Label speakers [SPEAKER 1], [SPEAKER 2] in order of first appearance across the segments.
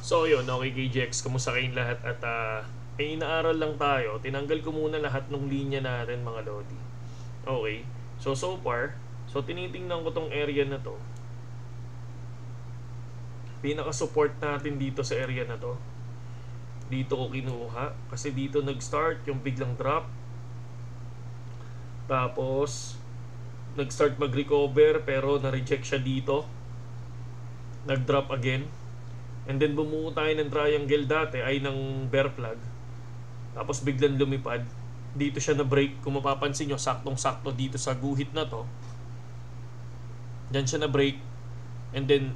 [SPEAKER 1] So yun, okay KGX, kamusta kayong lahat? At inaaral lang tayo. Tinanggal ko muna lahat ng linya natin mga lodi. Okay, so far, so tinitingnan ko tong area na to. Pinaka-support natin dito sa area na to. Dito ko kinuha. Kasi dito nag-start yung biglang drop. Tapos, nag-start mag-recover pero na-reject siya dito. Nag-drop again. And then bumuo tayo ng triangle dati ay ng bear flag. Tapos biglang lumipad. Dito siya na-break. Kung mapapansin nyo, saktong-sakto dito sa guhit na to. Diyan siya na-break. And then,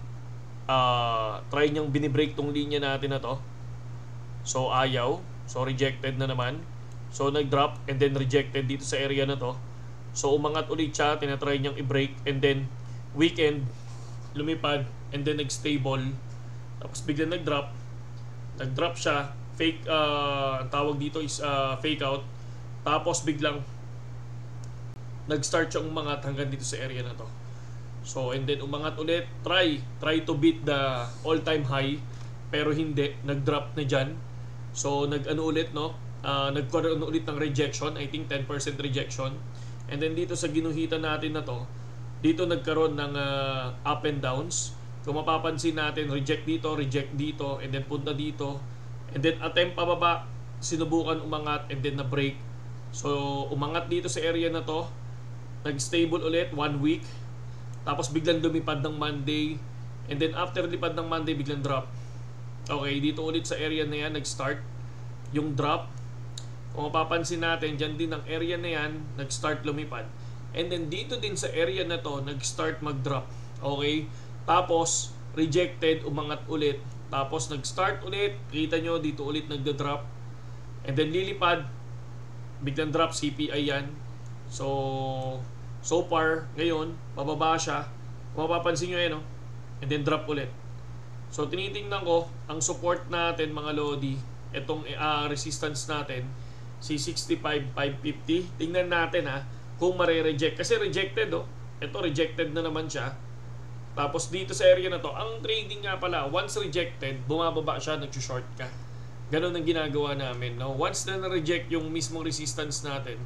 [SPEAKER 1] try niyang binibreak tong linya natin na to. So, ayaw. So, rejected na naman. So, nag-drop and then rejected dito sa area na to. So, umangat ulit siya. Tinatry niyang i-break. And then, weekend, lumipad. And then, nag-stable. Tapos, biglang nag-drop. Nag-drop siya. Fake, ang tawag dito is fake out. Tapos, biglang nag-start siyang umangat hanggang dito sa area na to. So, and then, umangat ulit. Try to beat the all-time high. Pero hindi. Nag-drop na dyan. So, nag-ano ulit, no? Nagkaroon ulit ng rejection. I think 10% rejection. And then dito sa ginuhitan natin na to, dito nagkaroon ng up and downs. Kung mapapansin natin, reject dito, and then punta dito. And then attempt pababa, sinubukan umangat, and then na-break. So, umangat dito sa area na to. Nag-stable ulit, 1 week. Tapos biglang lumipad ng Monday. And then after lipad ng Monday, biglang drop. Okay, dito ulit sa area na yan, nag-start yung drop. Kung mapapansin natin, dyan din ang area na yan, nag-start lumipad. And then dito din sa area na to, nag-start mag-drop. Okay? Tapos, rejected, umangat ulit. Tapos, nag-start ulit. Kita nyo, dito ulit nagda-drop. And then lilipad, biglang drop, CPI yan. So far, ngayon, pababa siya. Kung mapapansin nyo yan, no? And then drop ulit. So, tinitingnan ko, ang support natin, mga lodi, itong resistance natin, si 65,550. Tingnan natin kung mare-reject. Kasi rejected, ito rejected na naman siya. Tapos dito sa area na to, ang trading nga pala, once rejected, bumababa siya, nag-short ka. Ganun ang ginagawa namin, no? Once na na-reject yung mismong resistance natin,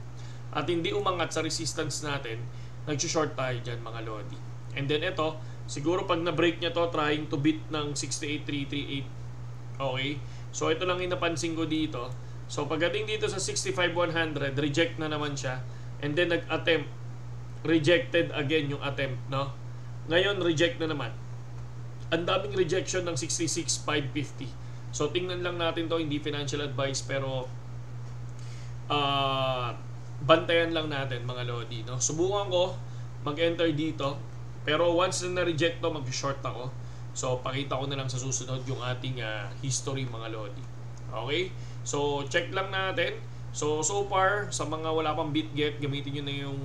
[SPEAKER 1] at hindi umangat sa resistance natin, nag-short tayo dyan, mga lodi. And then ito, siguro pag na-break niya to, trying to beat ng 68,338. Okay? So ito lang yung napansin ko dito. So pagdating dito sa 65,100, reject na naman siya. And then nag-attempt. Rejected again yung attempt, no? Ngayon, reject na naman. Ang daming rejection ng 66,550. So tingnan lang natin to, hindi financial advice, pero bantayan lang natin, mga lodi, no? Subukan ko mag-enter dito. Pero once na na-reject to, mag-short ako. So, pakita ko na lang sa susunod yung ating history, mga lodi. Okay? So, check lang natin. So far, sa mga wala pang BitGet, gamitin nyo na yung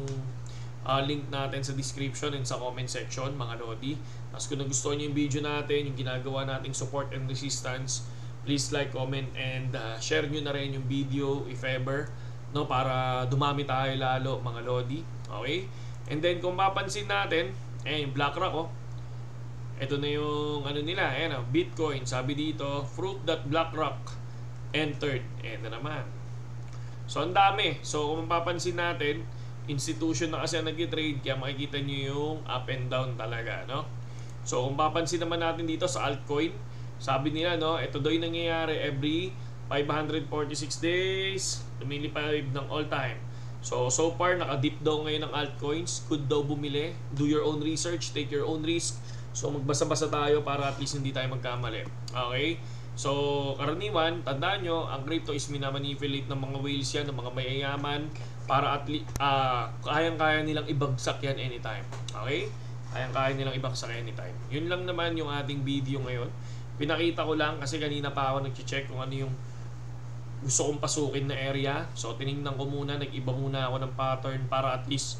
[SPEAKER 1] link natin sa description and sa comment section, mga lodi. Tapos kung nagustuhan nyo yung video natin, yung ginagawa nating support and resistance, please like, comment, and share nyo na rin yung video if ever, no? Para dumami tayo lalo, mga lodi. Okay? And then, kung mapansin natin, yung BlackRock, ito na yung ano nila, Bitcoin, sabi dito, fruit that BlackRock entered. Ito naman. So, ang dami. So, kung mapapansin natin, institution na kasi ang nag-trade, kaya makikita nyo yung up and down talaga, no? So, kung mapapansin naman natin dito sa altcoin, sabi nila, no, ito daw yung nangyayari every 546 days, lumilipad ng all time. So far, naka-dip daw ngayon ng altcoins. Good daw bumili. Do your own research. Take your own risk. So, magbasa-basa tayo para at least hindi tayo magkamali. Okay? So, karaniwan, tandaan nyo, ang crypto is minamanipulate ng mga whales yan, ng mga mayayaman, para at least, kayang-kaya nilang ibagsak yan anytime. Okay? Kayang-kaya nilang ibagsak anytime. Yun lang naman yung ating video ngayon. Pinakita ko lang kasi kanina pa ako nag-check kung ano yung gusto kong pasukin na area. So, tinignan ko muna, nag-iba muna ako ng pattern para at least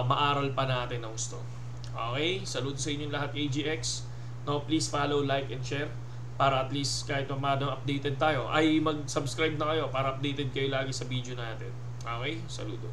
[SPEAKER 1] maaral pa natin ang gusto. Okay? Saludo sa inyong lahat, AGX. No, please follow, like, and share para at least kahit paano updated tayo. Ay, mag-subscribe na kayo para updated kayo lagi sa video natin. Okay? Saludo.